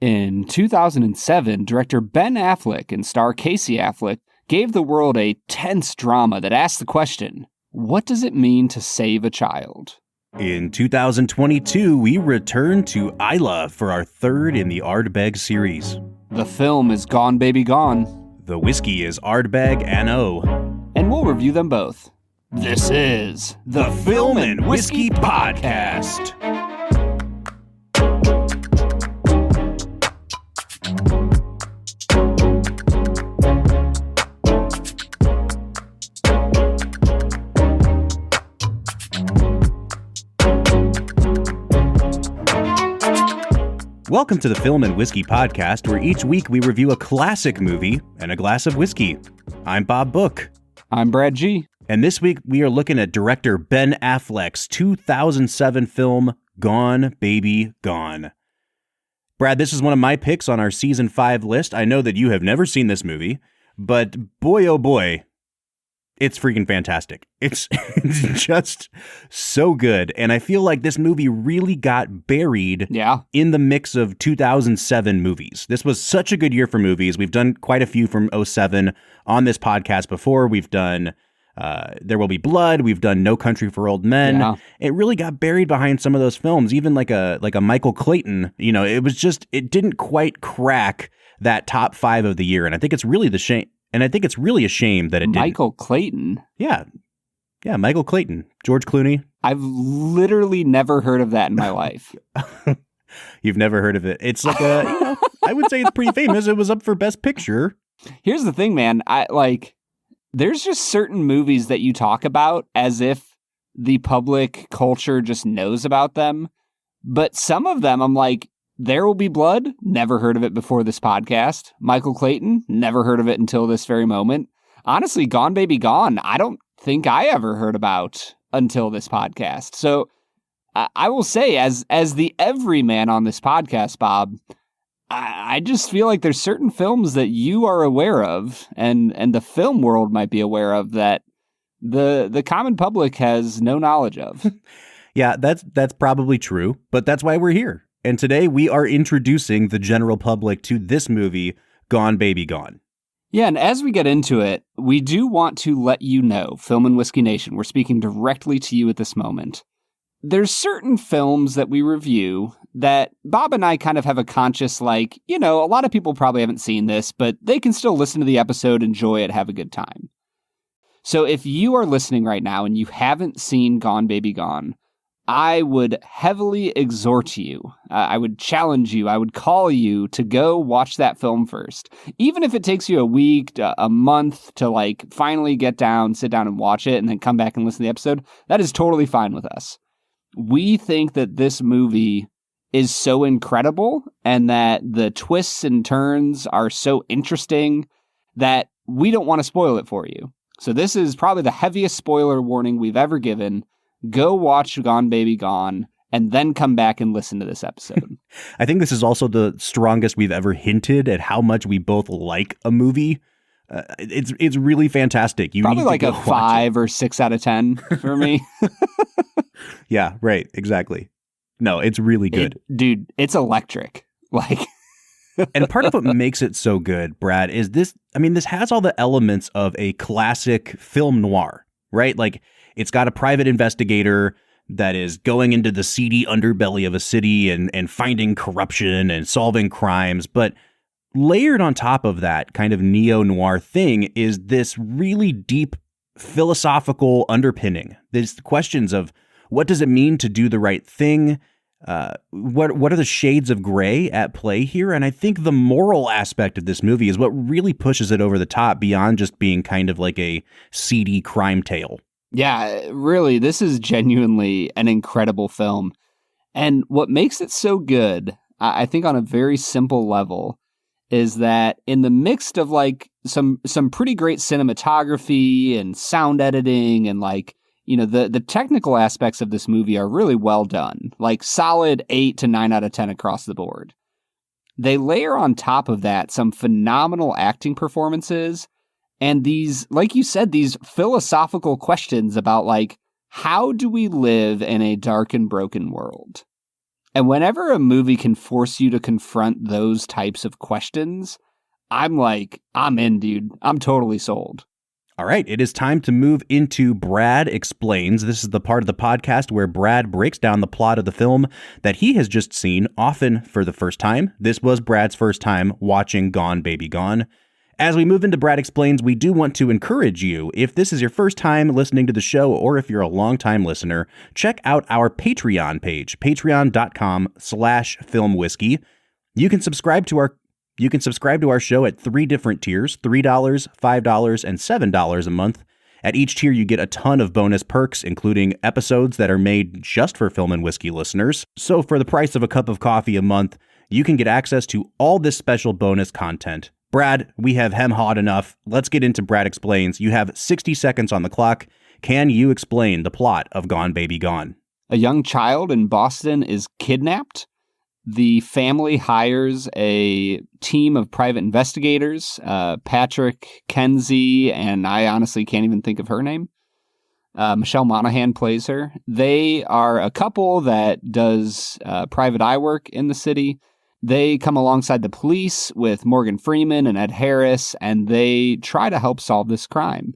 In 2007, director Ben Affleck and star Casey Affleck gave the world a tense drama that asked the question, what does it mean to save a child? In 2022, we return to Isla for our third in the Ardbeg series. The film is Gone Baby Gone. The whiskey is Ardbeg Anno. And we'll review them both. This is the Film and Whiskey Podcast. Welcome to the Film and Whiskey Podcast, where each week we review a classic movie and a glass of whiskey. I'm Bob Book. I'm Brad G. And this week we are looking at director Ben Affleck's 2007 film, Gone Baby Gone. Brad, this is one of my picks on our Season 5 list. I know that you have never seen this movie, but boy, oh boy, it's freaking fantastic. It's just so good. And I feel like this movie really got buried in the mix of 2007 movies. This was such a good year for movies. We've done quite a few from 2007 on this podcast before. We've done There Will Be Blood. We've done No Country for Old Men. Yeah. It really got buried behind some of those films, even like a Michael Clayton. You know, it didn't quite crack that top 5 of the year. And I think it's really the shame. And I think it's really a shame that it didn't. Michael Clayton? Yeah, Michael Clayton. George Clooney. I've literally never heard of that in my life. You've never heard of it. It's like I would say it's pretty famous. It was up for Best Picture. Here's the thing, man. There's just certain movies that you talk about as if the public culture just knows about them. But some of them, I'm like, There Will Be Blood, never heard of it before this podcast. Michael Clayton, never heard of it until this very moment. Honestly, Gone Baby Gone, I don't think I ever heard about until this podcast. So I will say, as the everyman on this podcast, Bob, I just feel like there's certain films that you are aware of and the film world might be aware of that the common public has no knowledge of. Yeah, that's probably true, but that's why we're here. And today we are introducing the general public to this movie, Gone Baby Gone. Yeah, and as we get into it, we do want to let you know, Film and Whiskey Nation, we're speaking directly to you at this moment. There's certain films that we review that Bob and I kind of have a conscious, a lot of people probably haven't seen this, but they can still listen to the episode, enjoy it, have a good time. So if you are listening right now and you haven't seen Gone Baby Gone, I would heavily exhort you, I would challenge you, I would call you to go watch that film first. Even if it takes you a week, a month to finally sit down and watch it and then come back and listen to the episode, that is totally fine with us. We think that this movie is so incredible and that the twists and turns are so interesting that we don't want to spoil it for you. So this is probably the heaviest spoiler warning we've ever given. Go watch Gone Baby Gone, and then come back and listen to this episode. I think this is also the strongest we've ever hinted at how much we both like a movie. It's really fantastic. You probably like a 5 or 6 out of 10 for me. Yeah, right. Exactly. No, it's really good. Dude, it's electric. And part of what makes it so good, Brad, is this has all the elements of a classic film noir, right? It's got a private investigator that is going into the seedy underbelly of a city and finding corruption and solving crimes. But layered on top of that kind of neo-noir thing is this really deep philosophical underpinning. There's questions of what does it mean to do the right thing? What are the shades of gray at play here? And I think the moral aspect of this movie is what really pushes it over the top beyond just being kind of like a seedy crime tale. Yeah, really, this is genuinely an incredible film. And what makes it so good, I think on a very simple level, is that in the midst of some pretty great cinematography and sound editing and the technical aspects of this movie are really well done, solid 8 to 9 out of 10 across the board. They layer on top of that some phenomenal acting performances and these, like you said, these philosophical questions about how do we live in a dark and broken world? And whenever a movie can force you to confront those types of questions, I'm in, dude. I'm totally sold. All right, it is time to move into Brad Explains. This is the part of the podcast where Brad breaks down the plot of the film that he has just seen, often for the first time. This was Brad's first time watching Gone, Baby Gone. As we move into Brad Explains, we do want to encourage you, if this is your first time listening to the show or if you're a longtime listener, check out our Patreon page, patreon.com/filmwhiskey. You can subscribe to our show at 3 different tiers, $3, $5, and $7 a month. At each tier, you get a ton of bonus perks, including episodes that are made just for Film and Whiskey listeners. So for the price of a cup of coffee a month, you can get access to all this special bonus content. Brad, we have hem-hawed enough. Let's get into Brad Explains. You have 60 seconds on the clock. Can you explain the plot of Gone, Baby Gone? A young child in Boston is kidnapped. The family hires a team of private investigators, Patrick, Kenzie, and I honestly can't even think of her name. Michelle Monaghan plays her. They are a couple that does private eye work in the city. They come alongside the police with Morgan Freeman and Ed Harris, and they try to help solve this crime.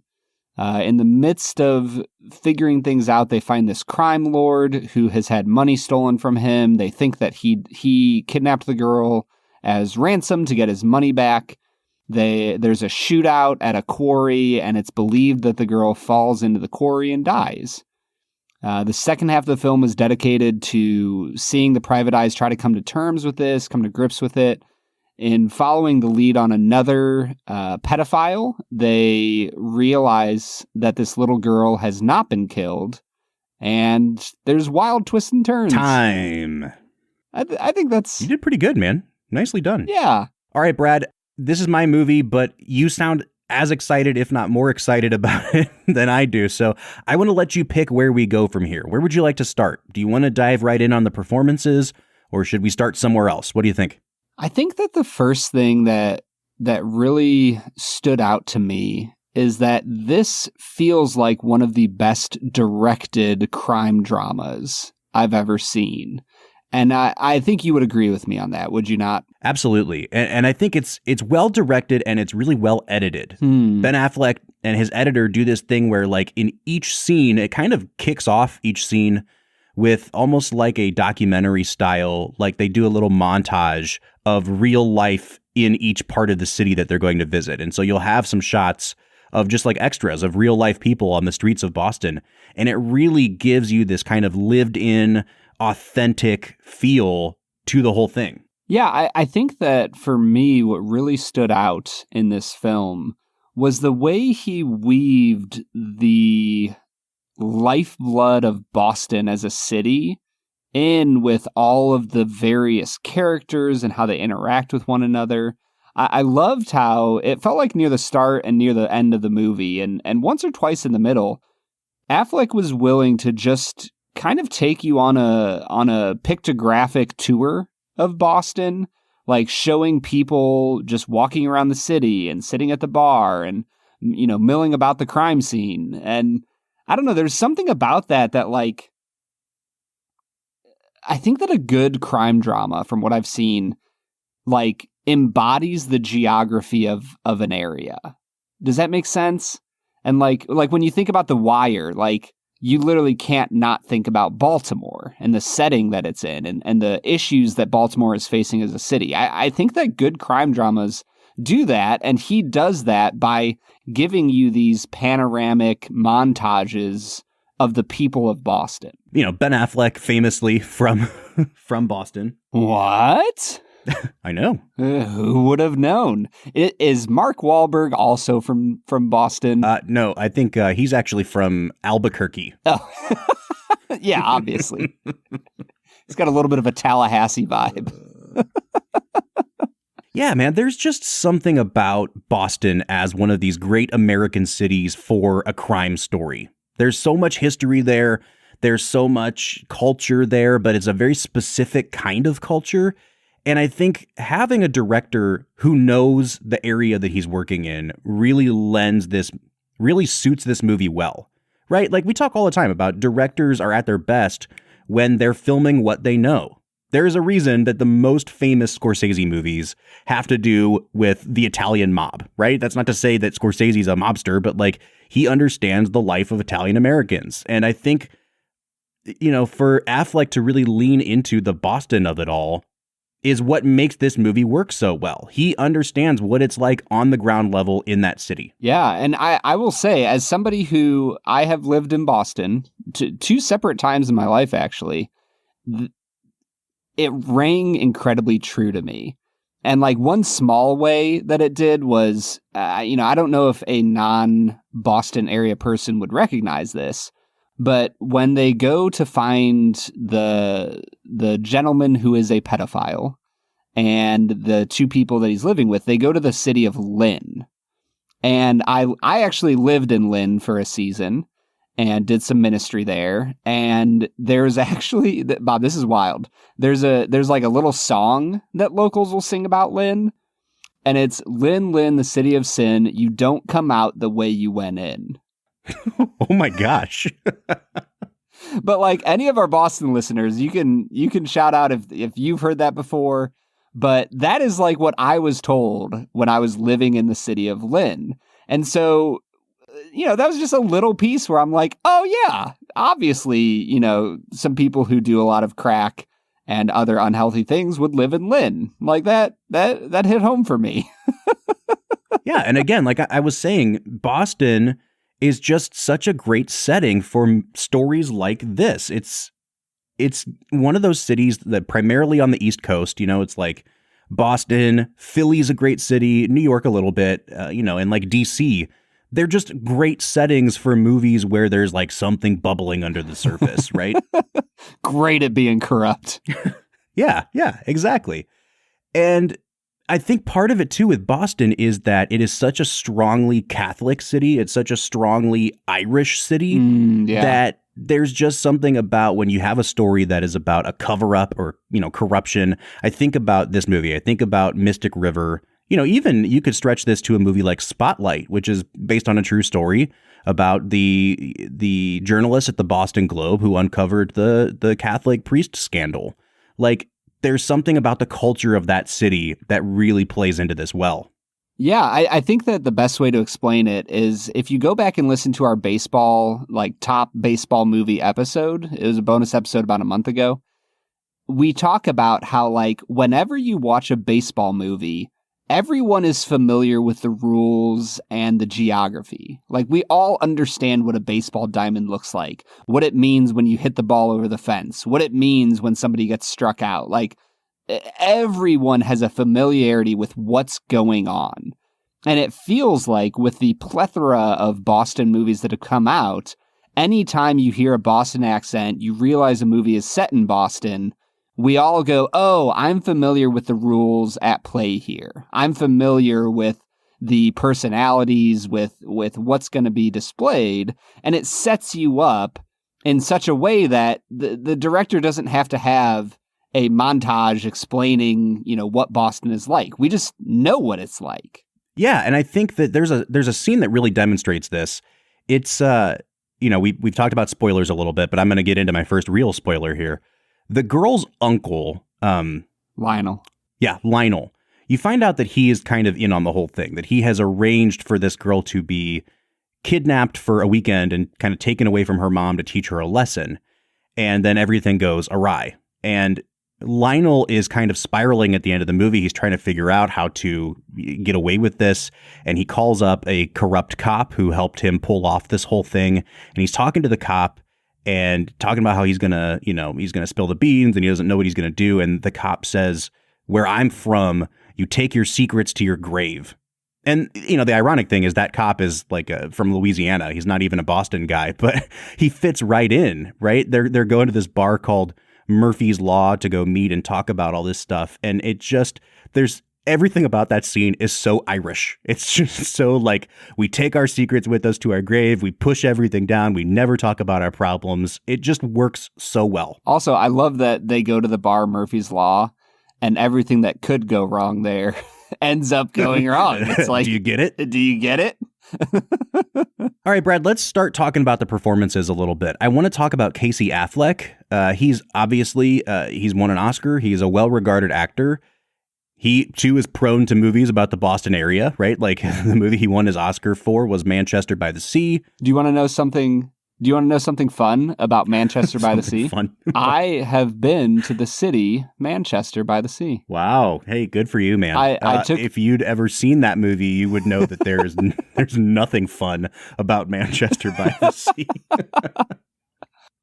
In the midst of figuring things out, they find this crime lord who has had money stolen from him. They think that he kidnapped the girl as ransom to get his money back. There's a shootout at a quarry, and it's believed that the girl falls into the quarry and dies. The second half of the film is dedicated to seeing the private eyes try to come to terms with this, come to grips with it. In following the lead on another pedophile, they realize that this little girl has not been killed, and there's wild twists and turns. Time. I think that's... You did pretty good, man. Nicely done. Yeah. All right, Brad, this is my movie, but you sound as excited, if not more excited about it than I do. So I want to let you pick where we go from here. Where would you like to start? Do you want to dive right in on the performances, or should we start somewhere else? What do you think? I think that the first thing that really stood out to me is that this feels like one of the best directed crime dramas I've ever seen. And I think you would agree with me on that, would you not? Absolutely. And I think it's well directed and it's really well edited. Ben Affleck and his editor do this thing where, like, in each scene, it kind of kicks off each scene with almost like a documentary style, like they do a little montage of real life in each part of the city that they're going to visit. And so you'll have some shots of just like extras of real life people on the streets of Boston. And it really gives you this kind of lived in, authentic feel to the whole thing. Yeah, I think that for me, what really stood out in this film was the way he weaved the lifeblood of Boston as a city in with all of the various characters and how they interact with one another. I loved how it felt like near the start and near the end of the movie, and once or twice in the middle, Affleck was willing to just kind of take you on a pictographic tour of Boston, like showing people just walking around the city and sitting at the bar and, you know, milling about the crime scene. And I don't know, there's something about that like, I think that a good crime drama, from what I've seen, like embodies the geography of an area. Does that make sense? And like when you think about The Wire, like you literally can't not think about Baltimore and the setting that it's in and the issues that Baltimore is facing as a city. I think that good crime dramas do that, and he does that by giving you these panoramic montages of the people of Boston. You know, Ben Affleck famously from Boston. What? I know. Who would have known? Is Mark Wahlberg also from Boston? No, I think he's actually from Albuquerque. Oh, yeah, obviously. He's got a little bit of a Tallahassee vibe. Yeah, man, there's just something about Boston as one of these great American cities for a crime story. There's so much history there. There's so much culture there, but it's a very specific kind of culture. And I think having a director who knows the area that he's working in really suits this movie well, right? Like we talk all the time about directors are at their best when they're filming what they know. There's a reason that the most famous Scorsese movies have to do with the Italian mob, right? That's not to say that Scorsese's a mobster, but like he understands the life of Italian Americans. And I think, for Affleck to really lean into the Boston of it all is what makes this movie work so well. He understands what it's like on the ground level in that city. Yeah, and I will say, as somebody who I have lived in Boston two separate times in my life, actually, it rang incredibly true to me. And like one small way that it did was, I don't know if a non-Boston area person would recognize this, but when they go to find the gentleman who is a pedophile and the two people that he's living with, they go to the city of Lynn. And I actually lived in Lynn for a season and did some ministry there. And there's actually, Bob, this is wild. There's like a little song that locals will sing about Lynn. And it's Lynn, Lynn, the city of sin. You don't come out the way you went in. Oh my gosh. But like any of our Boston listeners, you can shout out if you've heard that before. But that is like what I was told when I was living in the city of Lynn. And so, that was just a little piece where I'm like, oh yeah, obviously, some people who do a lot of crack and other unhealthy things would live in Lynn. Like that hit home for me. Yeah. And again, like I was saying, Boston is just such a great setting for stories like this. It's one of those cities that primarily on the East Coast, it's like Boston, Philly's a great city, New York a little bit, and like DC. They're just great settings for movies where there's like something bubbling under the surface, right? Great at being corrupt. Yeah, exactly. And I think part of it too with Boston is that it is such a strongly Catholic city. It's such a strongly Irish city that there's just something about when you have a story that is about a cover up or, corruption. I think about this movie. I think about Mystic River. Even you could stretch this to a movie like Spotlight, which is based on a true story about the journalist at the Boston Globe who uncovered the Catholic priest scandal. Like, there's something about the culture of that city that really plays into this well. Yeah, I think that the best way to explain it is if you go back and listen to our baseball, like top baseball movie episode, it was a bonus episode about a month ago. We talk about how like whenever you watch a baseball movie, everyone is familiar with the rules and the geography. Like we all understand what a baseball diamond looks like, what it means when you hit the ball over the fence, what it means when somebody gets struck out. Like everyone has a familiarity with what's going on. And it feels like with the plethora of Boston movies that have come out, anytime you hear a Boston accent, you realize a movie is set in Boston, we all go, oh, I'm familiar with the rules at play here. I'm familiar with the personalities, with what's going to be displayed. And it sets you up in such a way that the director doesn't have to have a montage explaining, what Boston is like. We just know what it's like. Yeah, and I think that there's a scene that really demonstrates this. It's we've talked about spoilers a little bit, but I'm going to get into my first real spoiler here. The girl's uncle, Lionel. Yeah, Lionel. You find out that he is kind of in on the whole thing, that he has arranged for this girl to be kidnapped for a weekend and kind of taken away from her mom to teach her a lesson. And then everything goes awry. And Lionel is kind of spiraling at the end of the movie. He's trying to figure out how to get away with this. And he calls up a corrupt cop who helped him pull off this whole thing. And he's talking to the cop and talking about how he's going to spill the beans and he doesn't know what he's going to do. And the cop says, where I'm from, you take your secrets to your grave. And, the ironic thing is that cop is like from Louisiana. He's not even a Boston guy, but he fits right in, right? They're going to this bar called Murphy's Law to go meet and talk about all this stuff. And there's everything about that scene is so Irish. It's just so like, we take our secrets with us to our grave. We push everything down. We never talk about our problems. It just works so well. Also, I love that they go to the bar Murphy's Law and everything that could go wrong there ends up going wrong. It's like, do you get it? Do you get it? All right, Brad, let's start talking about the performances a little bit. I want to talk about Casey Affleck. He's obviously, he's won an Oscar. He's a well-regarded actor. He, too, is prone to movies about the Boston area, right? Like the movie he won his Oscar for was Manchester by the Sea. Do you want to know something? Do you want to know something fun about Manchester by the Sea? Fun. I have been to the city, Manchester by the Sea. Wow. Hey, good for you, man. If you'd ever seen that movie, you would know that there's nothing fun about Manchester by the Sea.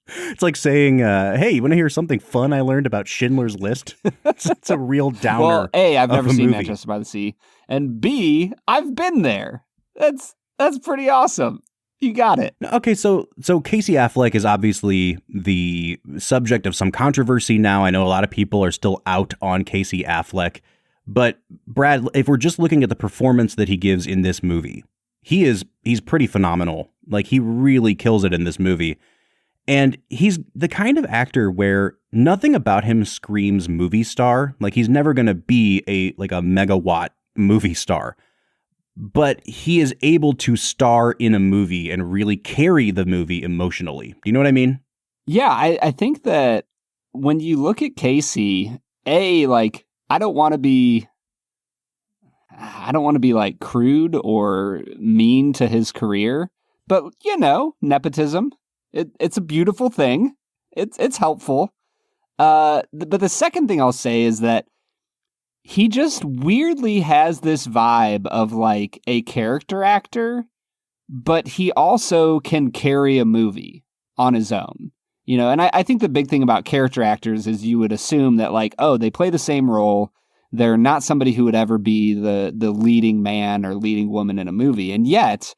It's like saying, hey, you want to hear something fun I learned about Schindler's List? It's a real downer. Well, A, I've never seen movie. Manchester by the Sea. And B, I've been there. That's pretty awesome. You got it. Okay, so Casey Affleck is obviously the subject of some controversy now. I know a lot of people are still out on Casey Affleck. But Brad, if we're just looking at the performance that he gives in this movie, he's pretty phenomenal. Like, he really kills it in this movie. And he's the kind of actor where nothing about him screams movie star. Like, he's never going to be a megawatt movie star. But he is able to star in a movie and really carry the movie emotionally. Do you know what I mean? Yeah, I think that when you look at Casey, I don't want to be like crude or mean to his career, but nepotism. It's a beautiful thing. It's helpful. But the second thing I'll say is that he just weirdly has this vibe of like a character actor, but he also can carry a movie on his own. And I think the big thing about character actors is you would assume that like, oh, they play the same role. They're not somebody who would ever be the leading man or leading woman in a movie. And yet,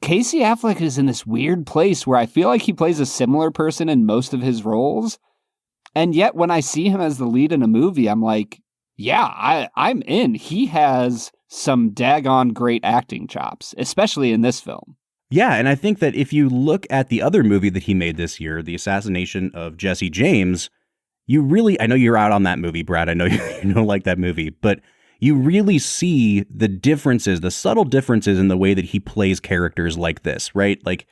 Casey Affleck is in this weird place where I feel like he plays a similar person in most of his roles. And yet when I see him as the lead in a movie, I'm like, yeah, I'm in. He has some daggone great acting chops, especially in this film. Yeah, and I think that if you look at the other movie that he made this year, The Assassination of Jesse James, I know you're out on that movie, Brad. I know you don't like that movie, but you really see the differences, the subtle differences in the way that he plays characters like this, right? Like,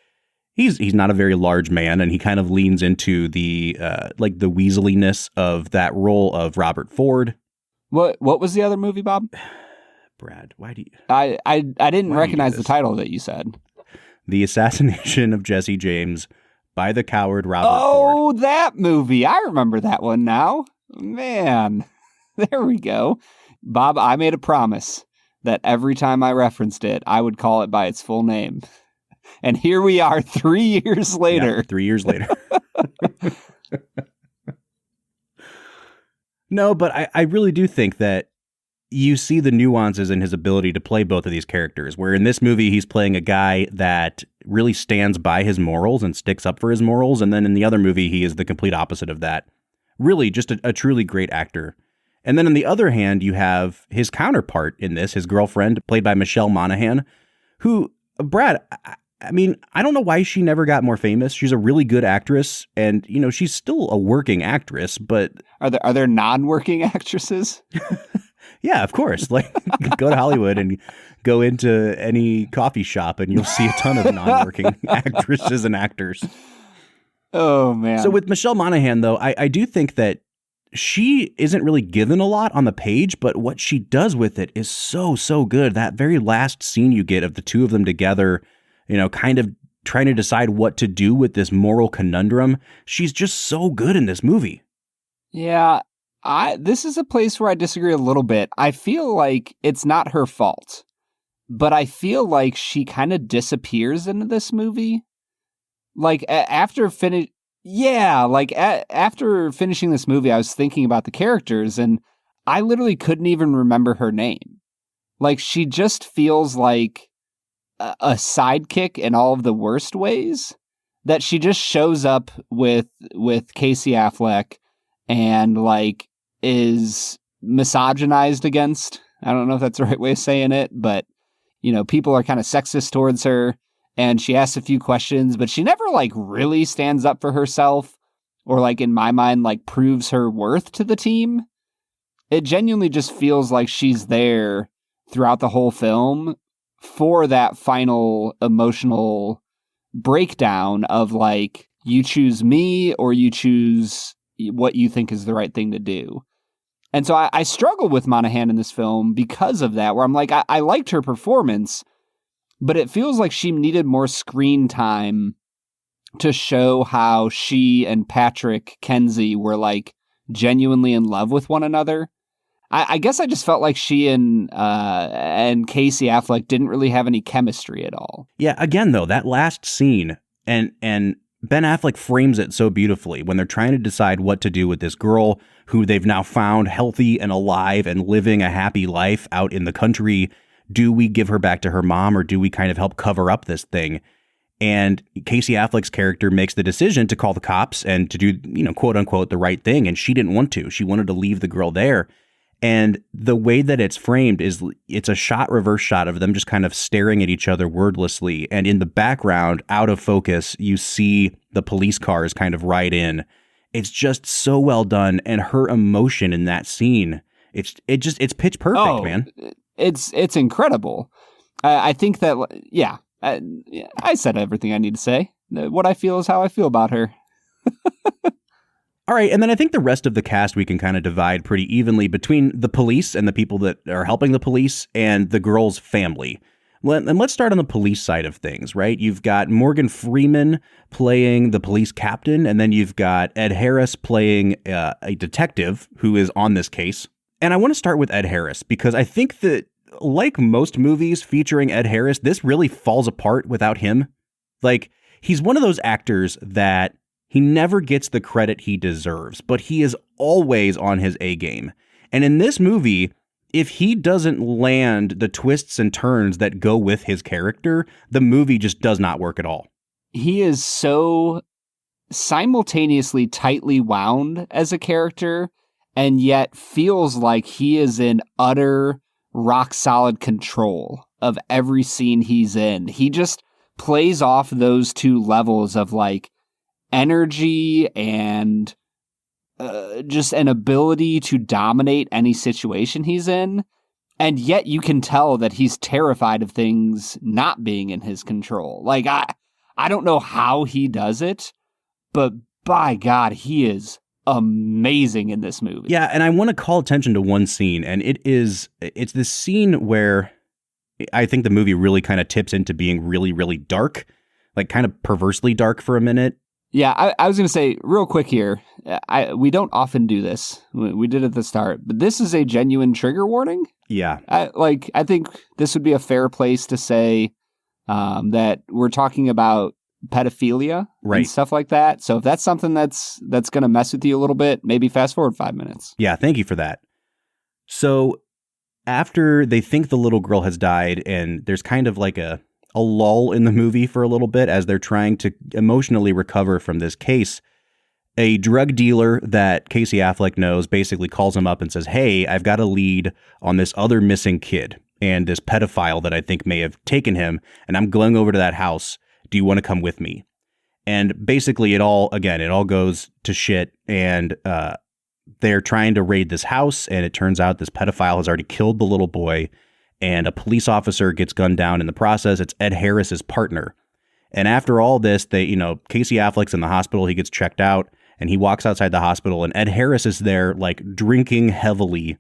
he's not a very large man, and he kind of leans into the the weaseliness of that role of Robert Ford. What was the other movie, Bob? Brad, why do you... I didn't recognize the title that you said. The Assassination of Jesse James by the coward Robert Ford. Oh, that movie. I remember that one now. Man, there we go. Bob, I made a promise that every time I referenced it, I would call it by its full name. And here we are 3 years later. Yeah, 3 years later. No, but I really do think that you see the nuances in his ability to play both of these characters, where in this movie, he's playing a guy that really stands by his morals and sticks up for his morals. And then in the other movie, he is the complete opposite of that. Really just a truly great actor. And then on the other hand, you have his counterpart in this, his girlfriend, played by Michelle Monaghan, who, Brad, I mean, I don't know why she never got more famous. She's a really good actress, and, she's still a working actress, but... Are there non-working actresses? Yeah, of course. Like, go to Hollywood and go into any coffee shop, and you'll see a ton of non-working actresses and actors. Oh, man. So with Michelle Monaghan, though, I do think that she isn't really given a lot on the page, but what she does with it is so good. That very last scene you get of the two of them together, kind of trying to decide what to do with this moral conundrum. She's just so good in this movie. Yeah, this is a place where I disagree a little bit. I feel like it's not her fault, but I feel like she kind of disappears into this movie. Like after finishing this movie, I was thinking about the characters, and I literally couldn't even remember her name. Like, she just feels like a sidekick in all of the worst ways, that she just shows up with Casey Affleck and like is misogynized against. I don't know if that's the right way of saying it, but people are kind of sexist towards her, and she asks a few questions, but she never like really stands up for herself or like, in my mind, like proves her worth to the team. It genuinely just feels like she's there throughout the whole film, for that final emotional breakdown of like, you choose me or you choose what you think is the right thing to do. And so I struggle with Monaghan in this film because of that, where I'm like, I liked her performance, but it feels like she needed more screen time to show how she and Patrick Kenzie were like genuinely in love with one another. I guess I just felt like she and Casey Affleck didn't really have any chemistry at all. Yeah, again, though, that last scene, and Ben Affleck frames it so beautifully when they're trying to decide what to do with this girl who they've now found healthy and alive and living a happy life out in the country. Do we give her back to her mom, or do we kind of help cover up this thing? And Casey Affleck's character makes the decision to call the cops and to do, quote unquote, the right thing. And she didn't want to. She wanted to leave the girl there. And the way that it's framed is it's a reverse shot of them just kind of staring at each other wordlessly. And in the background, out of focus, you see the police cars kind of ride in. It's just so well done. And her emotion in that scene, it's pitch perfect, man. It's incredible. I think that, yeah, I said everything I need to say. What I feel is how I feel about her. All right, and then I think the rest of the cast we can kind of divide pretty evenly between the police and the people that are helping the police and the girl's family. And let's start on the police side of things, right? You've got Morgan Freeman playing the police captain, and then you've got Ed Harris playing a detective who is on this case. And I want to start with Ed Harris because I think that, like most movies featuring Ed Harris, this really falls apart without him. Like, he's one of those actors that he never gets the credit he deserves, but he is always on his A game. And in this movie, if he doesn't land the twists and turns that go with his character, the movie just does not work at all. He is so simultaneously tightly wound as a character, and yet feels like he is in utter rock solid control of every scene he's in. He just plays off those two levels of like energy and just an ability to dominate any situation he's in. And yet you can tell that he's terrified of things not being in his control. Like, I don't know how he does it, but by God, he is amazing in this movie. Yeah, and I want to call attention to one scene, and it's this scene where I think the movie really kind of tips into being really, really dark, like kind of perversely dark for a minute. Yeah, I was going to say real quick here, we don't often do this. We did at the start, but this is a genuine trigger warning. Yeah. I think this would be a fair place to say that we're talking about pedophilia and stuff like that. So if that's something that's going to mess with you a little bit, maybe fast forward 5 minutes. Yeah, thank you for that. So after they think the little girl has died, and there's kind of like a lull in the movie for a little bit as they're trying to emotionally recover from this case, a drug dealer that Casey Affleck knows basically calls him up and says, "Hey, I've got a lead on this other missing kid and this pedophile that I think may have taken him, and I'm going over to that house. Do you want to come with me?" And basically it all goes to shit, and they're trying to raid this house, and it turns out this pedophile has already killed the little boy, and a police officer gets gunned down in the process. It's Ed Harris's partner. And after all this, Casey Affleck's in the hospital. He gets checked out, and he walks outside the hospital, and Ed Harris is there, like, drinking heavily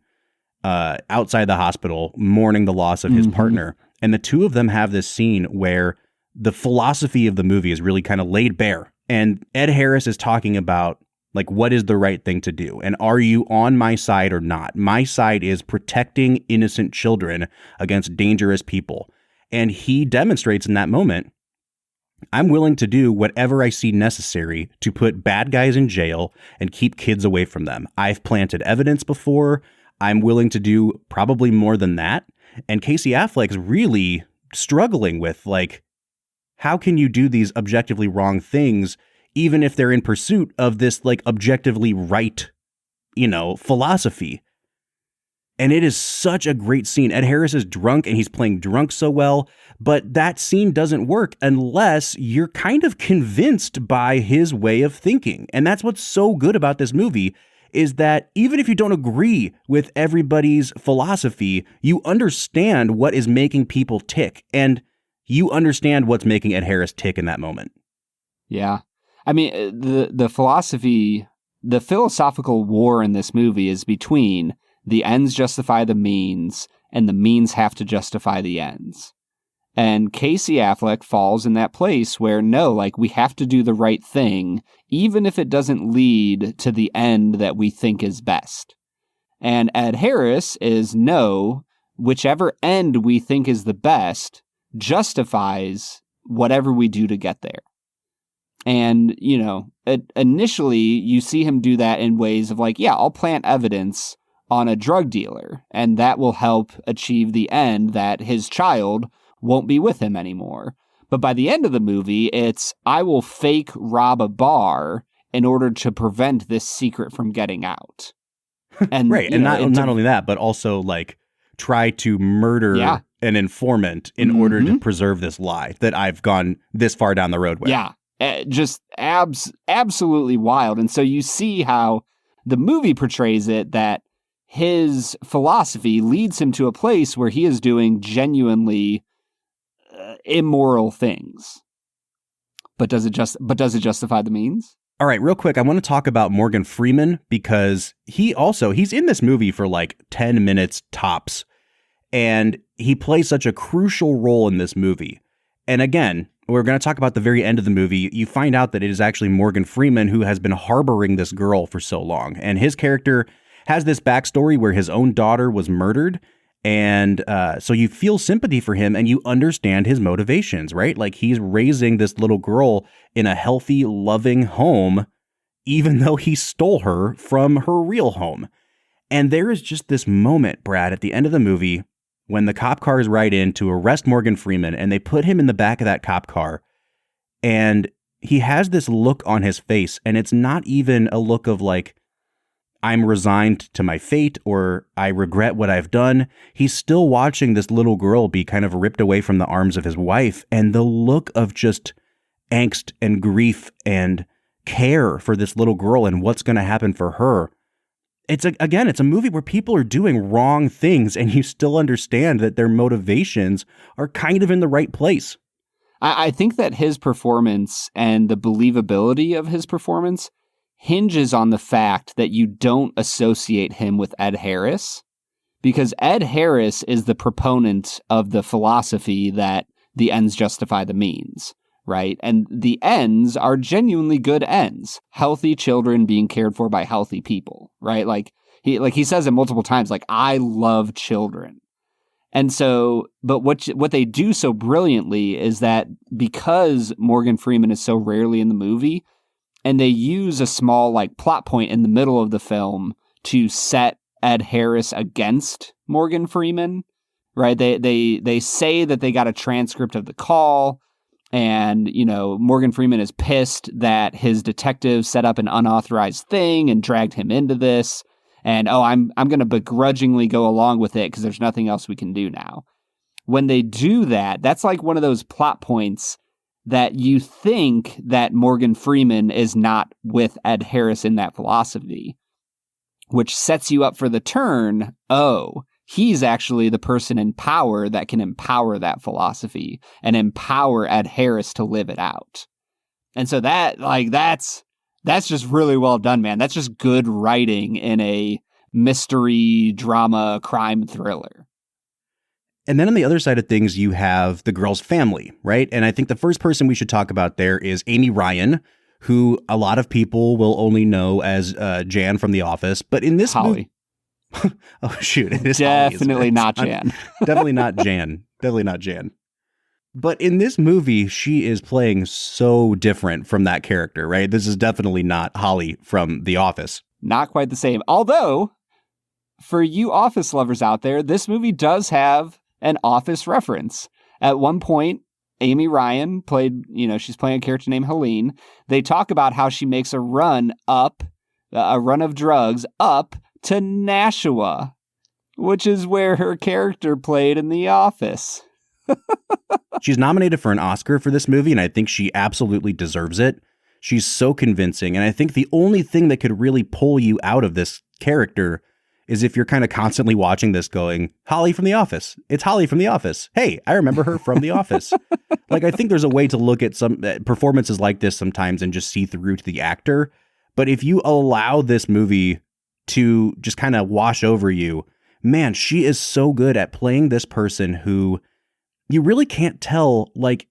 outside the hospital, mourning the loss of his partner. And the two of them have this scene where the philosophy of the movie is really kind of laid bare. And Ed Harris is talking about, like, what is the right thing to do? And are you on my side or not? My side is protecting innocent children against dangerous people. And he demonstrates in that moment, I'm willing to do whatever I see necessary to put bad guys in jail and keep kids away from them. I've planted evidence before. I'm willing to do probably more than that. And Casey Affleck's really struggling with, like, how can you do these objectively wrong things even if they're in pursuit of this, like, objectively right, philosophy? And it is such a great scene. Ed Harris is drunk, and he's playing drunk so well, but that scene doesn't work unless you're kind of convinced by his way of thinking. And that's what's so good about this movie, is that even if you don't agree with everybody's philosophy, you understand what is making people tick, and you understand what's making Ed Harris tick in that moment. Yeah. I mean, the philosophical war in this movie is between the ends justify the means and the means have to justify the ends. And Casey Affleck falls in that place where, no, like, we have to do the right thing, even if it doesn't lead to the end that we think is best. And Ed Harris is, no, whichever end we think is the best justifies whatever we do to get there. And, you know, initially you see him do that in ways of like, yeah, I'll plant evidence on a drug dealer, and that will help achieve the end that his child won't be with him anymore. But by the end of the movie, it's, I will fake rob a bar in order to prevent this secret from getting out. And right. And not only that, but also like try to murder an informant in order to preserve this lie that I've gone this far down the road with. Yeah. Just absolutely wild. And so you see how the movie portrays it, that his philosophy leads him to a place where he is doing genuinely immoral things. But does it justify the means? All right, real quick, I want to talk about Morgan Freeman, because he's in this movie for like 10 minutes tops, and he plays such a crucial role in this movie. And again, we're going to talk about the very end of the movie. You find out that it is actually Morgan Freeman who has been harboring this girl for so long. And his character has this backstory where his own daughter was murdered. And so you feel sympathy for him and you understand his motivations, right? Like, he's raising this little girl in a healthy, loving home, even though he stole her from her real home. And there is just this moment, Brad, at the end of the movie when the cop cars ride in to arrest Morgan Freeman, and they put him in the back of that cop car, and he has this look on his face, and it's not even a look of like, I'm resigned to my fate or I regret what I've done. He's still watching this little girl be kind of ripped away from the arms of his wife, and the look of just angst and grief and care for this little girl and what's going to happen for her. It's a movie where people are doing wrong things and you still understand that their motivations are kind of in the right place. I think that his performance and the believability of his performance hinges on the fact that you don't associate him with Ed Harris, because Ed Harris is the proponent of the philosophy that the ends justify the means, right? And the ends are genuinely good ends. Healthy children being cared for by healthy people, right? Like he says it multiple times, like, I love children. And so, but what they do so brilliantly is that because Morgan Freeman is so rarely in the movie, and they use a small like plot point in the middle of the film to set Ed Harris against Morgan Freeman, right? They say that they got a transcript of the call, and, you know, Morgan Freeman is pissed that his detective set up an unauthorized thing and dragged him into this. And, I'm going to begrudgingly go along with it because there's nothing else we can do now. When they do that, that's like one of those plot points that you think that Morgan Freeman is not with Ed Harris in that philosophy, which sets you up for the turn. Oh, he's actually the person in power that can empower that philosophy and empower Ed Harris to live it out. And so that's just really well done, man. That's just good writing in a mystery, drama, crime thriller. And then on the other side of things, you have the girl's family, right? And I think the first person we should talk about there is Amy Ryan, who a lot of people will only know as Jan from The Office. But in this Holly. Oh, shoot. It is Definitely not Jan. Definitely not Jan. Definitely not Jan. But in this movie, she is playing so different from that character, right? This is definitely not Holly from The Office. Not quite the same. Although, for you Office lovers out there, this movie does have an Office reference. At one point, Amy Ryan she's playing a character named Helene. They talk about how she makes a run of drugs up to Nashua, which is where her character played in The Office. She's nominated for an Oscar for this movie, and I think she absolutely deserves it. She's so convincing. And I think the only thing that could really pull you out of this character is if you're kind of constantly watching this going, Holly from The Office. It's Holly from The Office. Hey, I remember her from The Office. Like, I think there's a way to look at some performances like this sometimes and just see through to the actor. But if you allow this movie to just kind of wash over you, man, she is so good at playing this person who you really can't tell, like,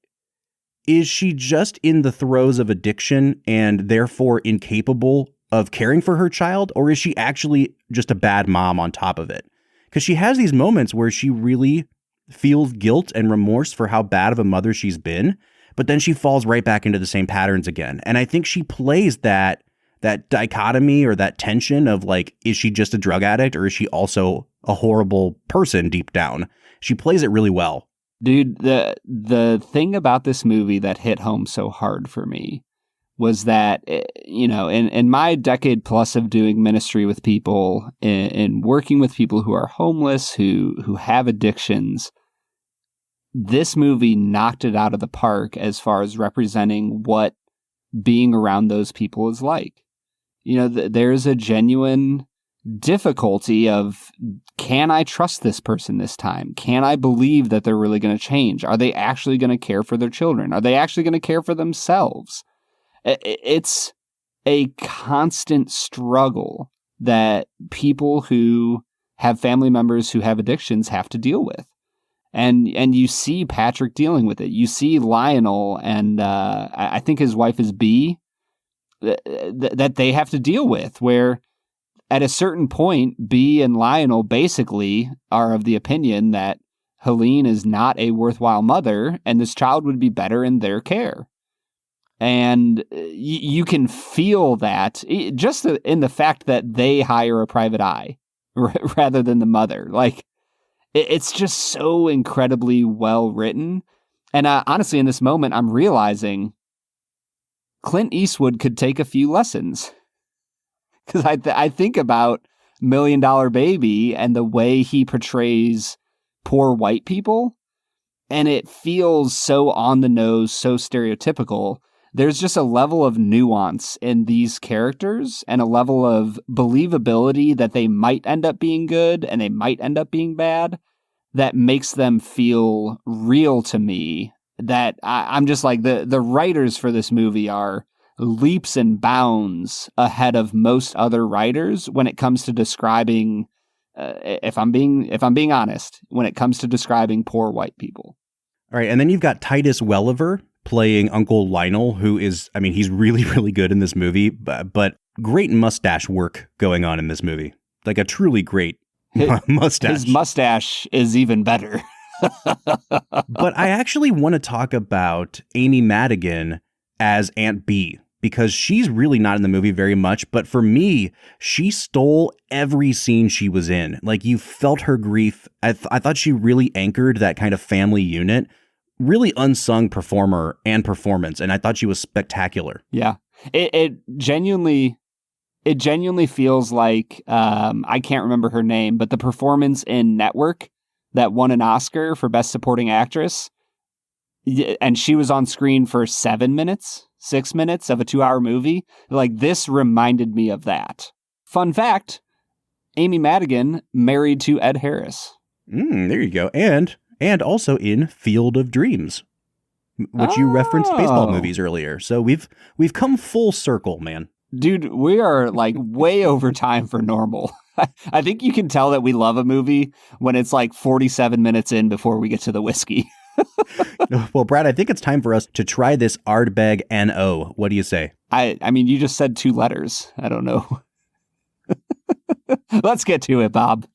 is she just in the throes of addiction and therefore incapable of caring for her child, or is she actually just a bad mom on top of it? Because she has these moments where she really feels guilt and remorse for how bad of a mother she's been, but then she falls right back into the same patterns again. And I think she plays that dichotomy or that tension of like, is she just a drug addict or is she also a horrible person deep down? She plays it really well. Dude, the thing about this movie that hit home so hard for me was that, you know, in my decade plus of doing ministry with people and working with people who are homeless, who have addictions, this movie knocked it out of the park as far as representing what being around those people is like. You know, there's a genuine difficulty of, can I trust this person this time? Can I believe that they're really going to change? Are they actually going to care for their children? Are they actually going to care for themselves? It's a constant struggle that people who have family members who have addictions have to deal with. And you see Patrick dealing with it. You see Lionel and I think his wife is B, that they have to deal with, where at a certain point, B and Lionel basically are of the opinion that Helene is not a worthwhile mother and this child would be better in their care. And you can feel that just in the fact that they hire a private eye rather than the mother. Like, it's just so incredibly well written. And honestly, in this moment, I'm realizing Clint Eastwood could take a few lessons. Because I think about $1 Million Baby and the way he portrays poor white people, and it feels so on the nose, so stereotypical. There's just a level of nuance in these characters and a level of believability that they might end up being good and they might end up being bad that makes them feel real to me. That I'm just like, the writers for this movie are leaps and bounds ahead of most other writers when it comes to describing, if I'm being honest, when it comes to describing poor white people. All right, and then you've got Titus Welliver playing Uncle Lionel, who is, I mean, he's really, really good in this movie, but great mustache work going on in this movie. Like a truly great mustache. His mustache is even better. But I actually want to talk about Amy Madigan as Aunt B, because she's really not in the movie very much. But for me, she stole every scene she was in. Like, you felt her grief. I thought she really anchored that kind of family unit. Really unsung performer and performance. And I thought she was spectacular. Yeah, it genuinely feels like, I can't remember her name, but the performance in Network that won an Oscar for Best Supporting Actress, and she was on screen for 6 minutes of a 2-hour movie. Like, this reminded me of that. Fun fact, Amy Madigan married to Ed Harris. There you go. And also in Field of Dreams, which you referenced baseball movies earlier. So we've come full circle, man. Dude, we are like way over time for normal. I think you can tell that we love a movie when it's like 47 minutes in before we get to the whiskey. Well, Brad, I think it's time for us to try this Ardbeg NO. What do you say? I mean, you just said 2 letters. I don't know. Let's get to it, Bob.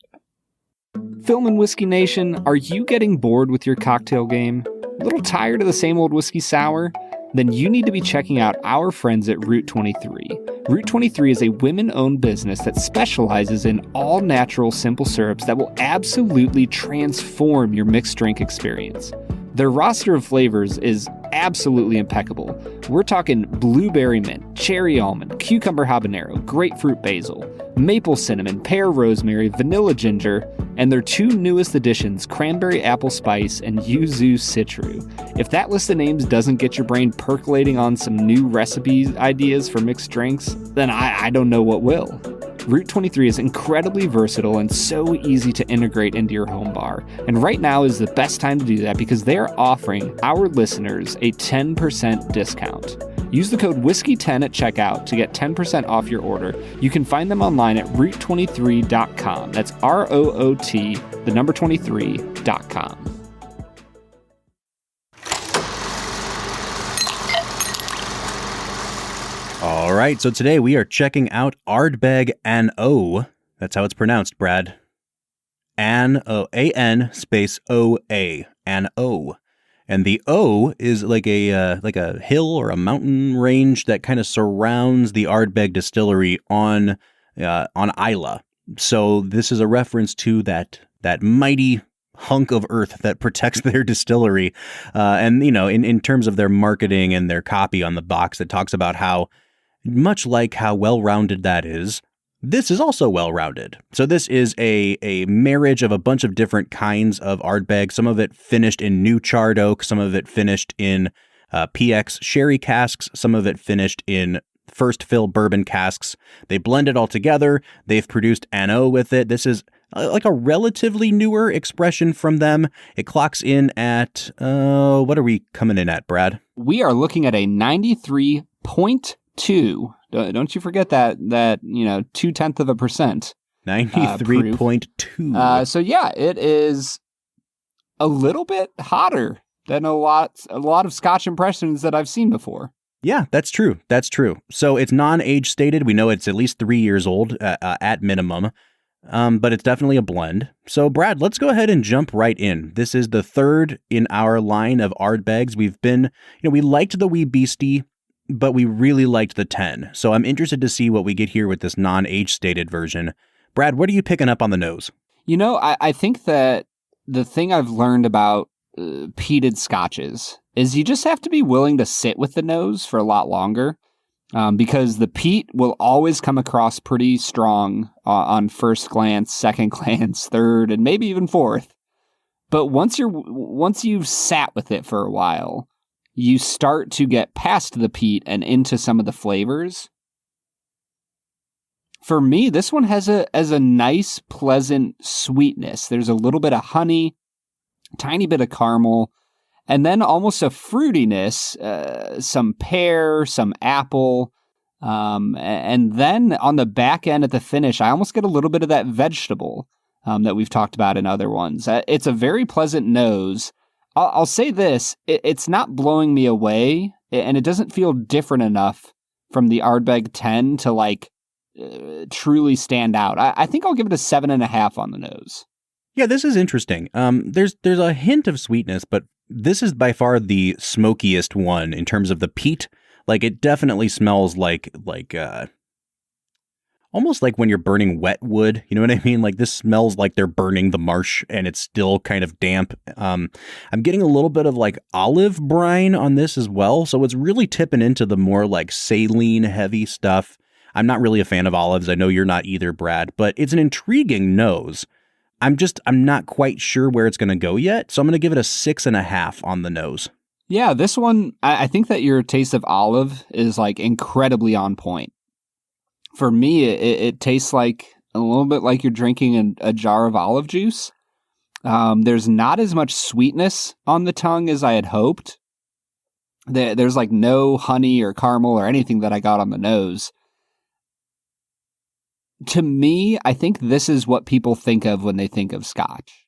Film and Whiskey Nation, are you getting bored with your cocktail game? A little tired of the same old whiskey sour? Then you need to be checking out our friends at Route 23. Route 23 is a women-owned business that specializes in all-natural simple syrups that will absolutely transform your mixed drink experience. Their roster of flavors is absolutely impeccable. We're talking blueberry mint, cherry almond, cucumber habanero, grapefruit basil, maple cinnamon, pear rosemary, vanilla ginger, and their two newest additions, Cranberry Apple Spice and Yuzu Citru. If that list of names doesn't get your brain percolating on some new recipe ideas for mixed drinks, then I don't know what will. Route 23 is incredibly versatile and so easy to integrate into your home bar. And right now is the best time to do that because they are offering our listeners a 10% discount. Use the code WHISKEY10 at checkout to get 10% off your order. You can find them online at route23.com. That's ROOT, the number 23.com. All right, so today we are checking out Ardbeg An-O. That's how it's pronounced, Brad. An-O, A-N space O-A, An-O. And the O is like a hill or a mountain range that kind of surrounds the Ardbeg distillery on Islay. So this is a reference to that mighty hunk of earth that protects their distillery. And, you know, in terms of their marketing and their copy on the box, it talks about how, much like how well-rounded that is, this is also well-rounded. So this is a marriage of a bunch of different kinds of Ardbeg, some of it finished in new charred oak, some of it finished in PX sherry casks, some of it finished in first fill bourbon casks. They blend it all together. They've produced An-O with it. This is like a relatively newer expression from them. It clocks in at, what are we coming in at, Brad? We are looking at a 93.2. Don't you forget that 0.2%. 93.2. So yeah, it is a little bit hotter than a lot of Scotch impressions that I've seen before. Yeah, that's true. That's true. So it's non-age stated. We know it's at least 3 years old at minimum, but it's definitely a blend. So Brad, let's go ahead and jump right in. This is the third in our line of Ardbegs. We liked the Wee Beastie, but we really liked the 10. So I'm interested to see what we get here with this non-age stated version. Brad, what are you picking up on the nose? You know, I think that the thing I've learned about peated scotches is you just have to be willing to sit with the nose for a lot longer, because the peat will always come across pretty strong on first glance, second glance, third, and maybe even fourth. But once you've sat with it for a while, you start to get past the peat and into some of the flavors. For me, this one has a nice, pleasant sweetness. There's a little bit of honey, tiny bit of caramel, and then almost a fruitiness, some pear, some apple, and then on the back end at the finish, I almost get a little bit of that vegetable that we've talked about in other ones. It's a very pleasant nose. I'll say this, it's not blowing me away, and it doesn't feel different enough from the Ardbeg 10 to truly stand out. I think I'll give it a 7.5 on the nose. Yeah, this is interesting. There's a hint of sweetness, but this is by far the smokiest one in terms of the peat. Like, it definitely smells like almost like when you're burning wet wood. You know what I mean? Like, this smells like they're burning the marsh and it's still kind of damp. I'm getting a little bit of like olive brine on this as well. So it's really tipping into the more like saline heavy stuff. I'm not really a fan of olives. I know you're not either, Brad, but it's an intriguing nose. I'm not quite sure where it's going to go yet. So I'm going to give it a 6.5 on the nose. Yeah, this one, I think that your taste of olive is like incredibly on point. For me, it tastes like a little bit like you're drinking a jar of olive juice. There's not as much sweetness on the tongue as I had hoped. There's like no honey or caramel or anything that I got on the nose. To me, I think this is what people think of when they think of Scotch.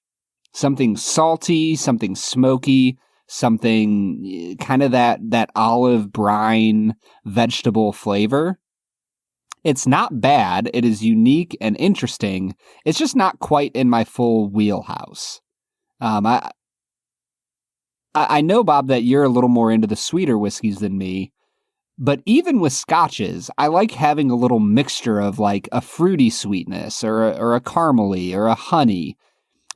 Something salty, something smoky, something kind of that olive brine vegetable flavor. It's not bad. It is unique and interesting. It's just not quite in my full wheelhouse. I know, Bob, that you're a little more into the sweeter whiskeys than me, but even with scotches, I like having a little mixture of like a fruity sweetness or a caramely or a honey.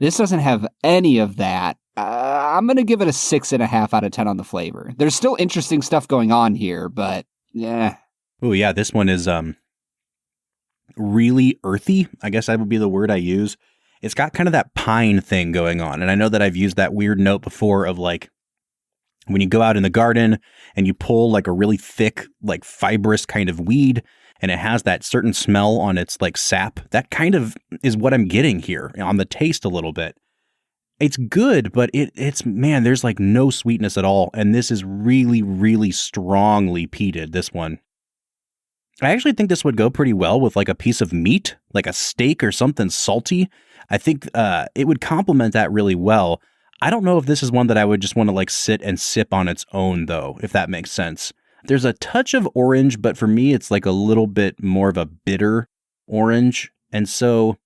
This doesn't have any of that. I'm going to give it a 6.5 out of 10 on the flavor. There's still interesting stuff going on here, but yeah. Oh yeah, this one is really earthy. I guess that would be the word I use. it's got kind of that pine thing going on. And I know that I've used that weird note before of like when you go out in the garden and you pull like a really thick, like fibrous kind of weed, and it has that certain smell on its like sap. That kind of is what I'm getting here on the taste a little bit. It's good, but it's man, there's like no sweetness at all. And this is really, really strongly peated, this one. I actually think this would go pretty well with like a piece of meat, like a steak or something salty. I think it would complement that really well. I don't know if this is one that I would just want to like sit and sip on its own though, if that makes sense. There's a touch of orange, but for me, it's like a little bit more of a bitter orange. And so,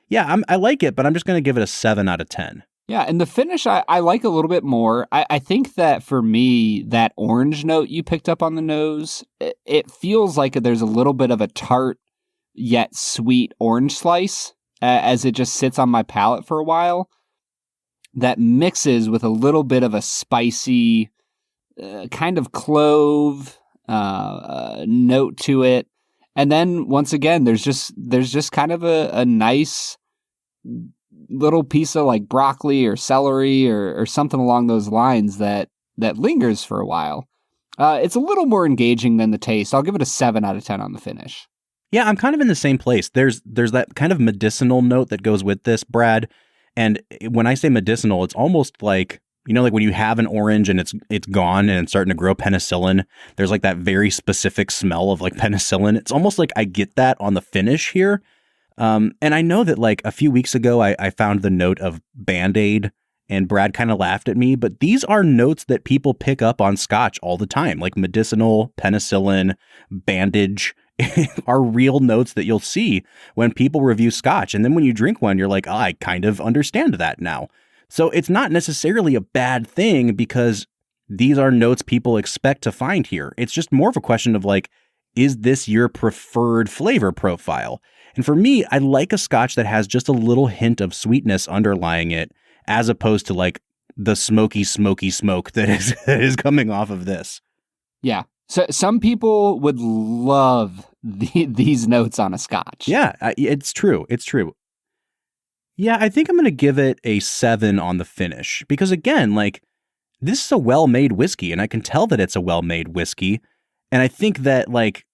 yeah, I like it, but I'm just going to give it a 7 out of 10. Yeah, and the finish I like a little bit more. I think that for me, that orange note you picked up on the nose, it feels like there's a little bit of a tart yet sweet orange slice as it just sits on my palate for a while. That mixes with a little bit of a spicy kind of clove note to it. And then once again, there's just kind of a nice little piece of like broccoli or celery or something along those lines that lingers for a while. It's a little more engaging than the taste. I'll give it a 7 out of 10 on the finish. Yeah, I'm kind of in the same place. There's that kind of medicinal note that goes with this, Brad. And when I say medicinal, it's almost like, you know, like when you have an orange and it's gone and it's starting to grow penicillin, there's like that very specific smell of like penicillin. It's almost like I get that on the finish here. And I know that like a few weeks ago, I found the note of Band-Aid and Brad kind of laughed at me, but these are notes that people pick up on Scotch all the time, like medicinal, penicillin, bandage are real notes that you'll see when people review Scotch. And then when you drink one, you're like, oh, I kind of understand that now. So it's not necessarily a bad thing because these are notes people expect to find here. It's just more of a question of like, is this your preferred flavor profile? And for me, I like a Scotch that has just a little hint of sweetness underlying it, as opposed to like the smoky smoke that is coming off of this. Yeah. So some people would love these notes on a Scotch. Yeah, it's true. It's true. Yeah, I think I'm going to give it a 7 on the finish because again, like this is a well-made whiskey and I can tell that it's a well-made whiskey. And I think that like,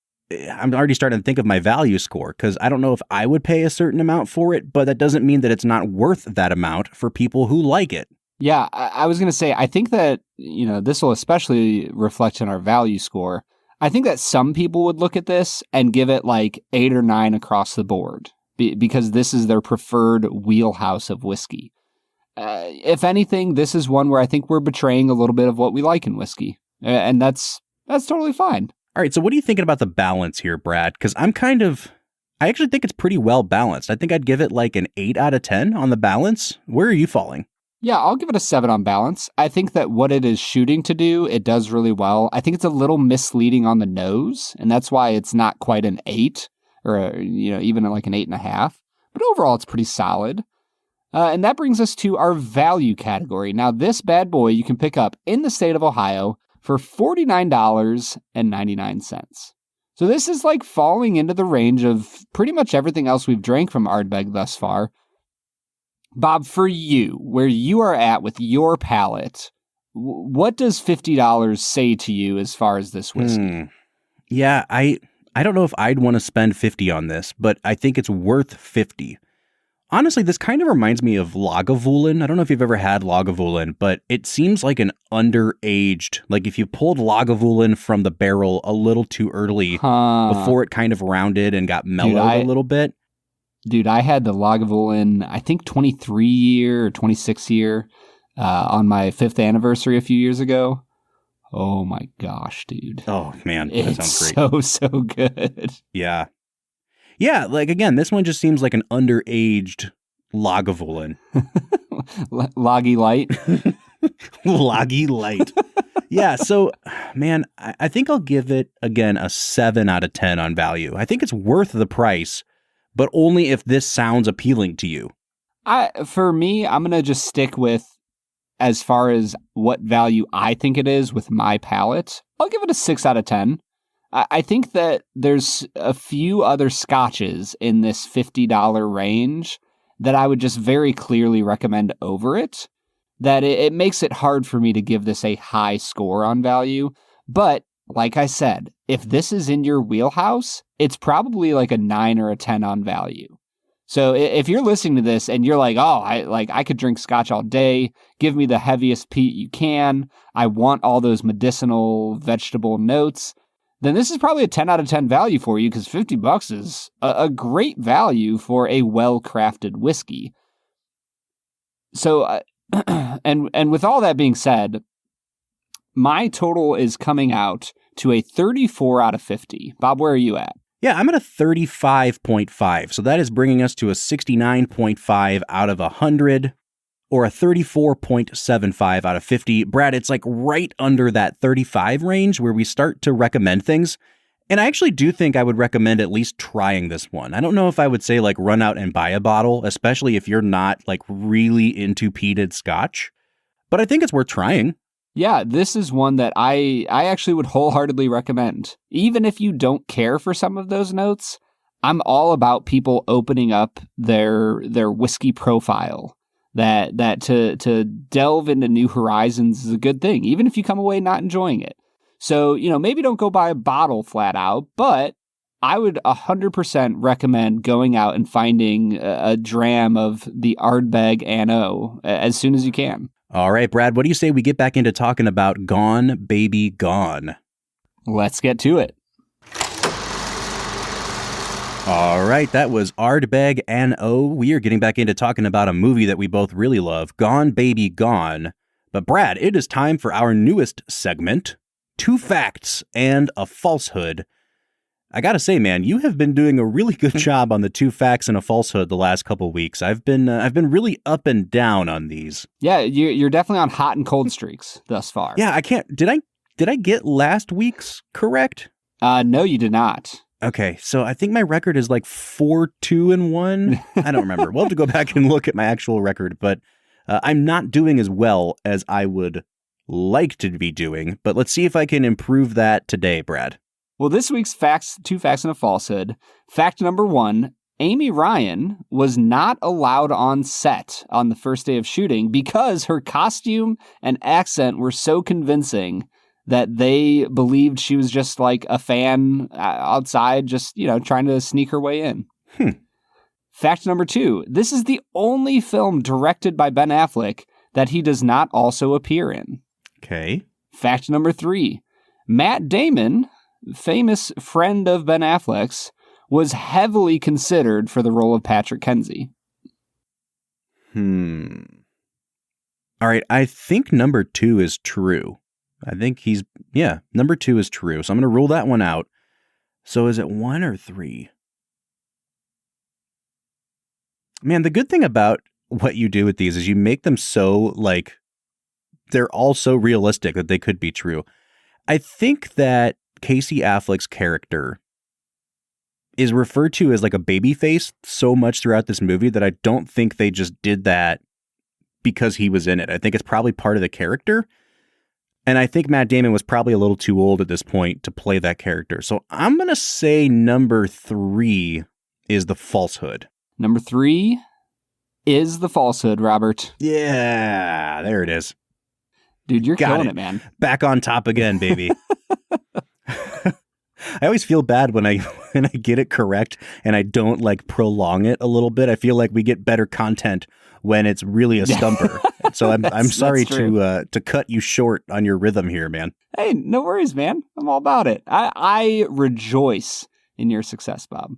I'm already starting to think of my value score because I don't know if I would pay a certain amount for it, but that doesn't mean that it's not worth that amount for people who like it. Yeah, I was going to say, I think that, you know, this will especially reflect in our value score. I think that some people would look at this and give it like 8 or 9 across the board because this is their preferred wheelhouse of whiskey. If anything, this is one where I think we're betraying a little bit of what we like in whiskey. And that's totally fine. All right, so what are you thinking about the balance here, Brad? Because I actually think it's pretty well balanced. I think I'd give it like an 8 out of 10 on the balance. Where are you falling? Yeah, I'll give it a 7 on balance. I think that what it is shooting to do, it does really well. I think it's a little misleading on the nose, and that's why it's not quite an 8 or, even like an 8.5. But overall, it's pretty solid. And that brings us to our value category. Now, this bad boy you can pick up in the state of Ohio for $49.99. So this is like falling into the range of pretty much everything else we've drank from Ardbeg thus far. Bob, for you, where you are at with your palate, what does $50 say to you as far as this whiskey? Yeah, I don't know if I'd want to spend $50 on this, but I think it's worth $50. Honestly, this kind of reminds me of Lagavulin. I don't know if you've ever had Lagavulin, but it seems like an underaged, like if you pulled Lagavulin from the barrel a little too early before it kind of rounded and got mellowed a little bit. Dude, I had the Lagavulin, I think 23 year or 26 year on my 5th anniversary a few years ago. Oh my gosh, dude. Oh man, that sounds great. So good. Yeah. Yeah, like again, this one just seems like an underaged Lagavulin. Loggy light. Loggy light. Yeah, so man, I think I'll give it again a 7 out of 10 on value. I think it's worth the price, but only if this sounds appealing to you. For me, I'm going to just stick with as far as what value I think it is with my palate. I'll give it a 6 out of 10. I think that there's a few other scotches in this $50 range that I would just very clearly recommend over it, that it makes it hard for me to give this a high score on value. But like I said, if this is in your wheelhouse, it's probably like a 9 or a 10 on value. So if you're listening to this and you're like, oh, I could drink scotch all day, give me the heaviest peat you can, I want all those medicinal vegetable notes, then this is probably a 10 out of 10 value for you, because $50 is a great value for a well-crafted whiskey. So, and with all that being said, my total is coming out to a 34 out of 50. Bob, where are you at? Yeah, I'm at a 35.5. So that is bringing us to a 69.5 out of 100, or a 34.75 out of 50. Brad, it's like right under that 35 range where we start to recommend things. And I actually do think I would recommend at least trying this one. I don't know if I would say like run out and buy a bottle, especially if you're not like really into peated scotch. But I think it's worth trying. Yeah, this is one that I actually would wholeheartedly recommend. Even if you don't care for some of those notes, I'm all about people opening up their whiskey profile. That to delve into new horizons is a good thing, even if you come away not enjoying it. So, maybe don't go buy a bottle flat out, but I would 100% recommend going out and finding a dram of the Ardbeg Anno as soon as you can. All right, Brad, what do you say we get back into talking about Gone, Baby, Gone? Let's get to it. All right, that was Ardbeg Anno. We are getting back into talking about a movie that we both really love, Gone, Baby, Gone. But Brad, it is time for our newest segment, 2 Facts and a Falsehood. I gotta say, man, you have been doing a really good job on the 2 Facts and a Falsehood the last couple of weeks. I've been really up and down on these. Yeah, you're definitely on hot and cold streaks thus far. Yeah, I can't. Did I get last week's correct? No, you did not. Okay, so I think my record is like 4-2-1. I don't remember. We'll have to go back and look at my actual record, but I'm not doing as well as I would like to be doing. But let's see if I can improve that today, Brad. Well, this week's 2 Facts and a Falsehood. Fact number 1, Amy Ryan was not allowed on set on the first day of shooting because her costume and accent were so convincing that they believed she was just like a fan outside, just, trying to sneak her way in. Fact number 2, this is the only film directed by Ben Affleck that he does not also appear in. Okay. Fact number 3, Matt Damon, famous friend of Ben Affleck's, was heavily considered for the role of Patrick Kenzie. All right, I think number 2 is true. I think number 2 is true. So I'm going to rule that one out. So is it 1 or 3? Man, the good thing about what you do with these is you make them so, like, they're all so realistic that they could be true. I think that Casey Affleck's character is referred to as like a baby face so much throughout this movie that I don't think they just did that because he was in it. I think it's probably part of the character. And I think Matt Damon was probably a little too old at this point to play that character. So I'm going to say number 3 is the falsehood. Number 3 is the falsehood, Robert. Yeah, there it is. Dude, you're killing it, man. Back on top again, baby. I always feel bad when I get it correct and I don't like prolong it a little bit. I feel like we get better content when it's really a stumper. So I'm sorry to cut you short on your rhythm here, man. Hey, no worries, man. I'm all about it. I rejoice in your success, Bob.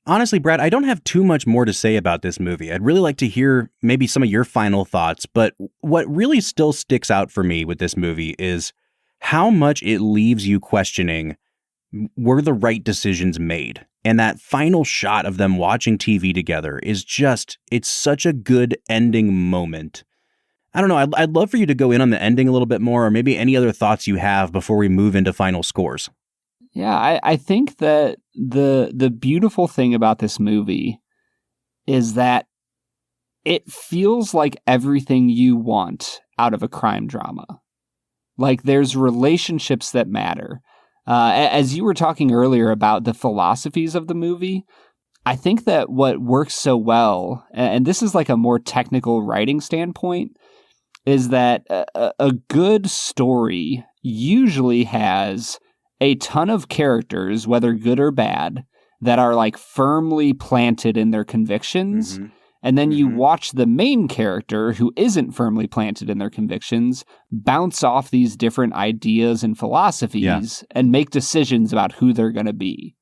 Honestly, Brad, I don't have too much more to say about this movie. I'd really like to hear maybe some of your final thoughts, but what really still sticks out for me with this movie is how much it leaves you questioning, were the right decisions made? And that final shot of them watching TV together is just, it's such a good ending moment. I don't know, I'd love for you to go in on the ending a little bit more, or maybe any other thoughts you have before we move into final scores. Yeah, I think that the beautiful thing about this movie is that it feels like everything you want out of a crime drama. Like there's relationships that matter. As you were talking earlier about the philosophies of the movie, I think that what works so well, and this is like a more technical writing standpoint, is that a good story usually has a ton of characters, whether good or bad, that are like firmly planted in their convictions. Mm-hmm. And then you watch the main character who isn't firmly planted in their convictions bounce off these different ideas and philosophies and make decisions about who they're going to be.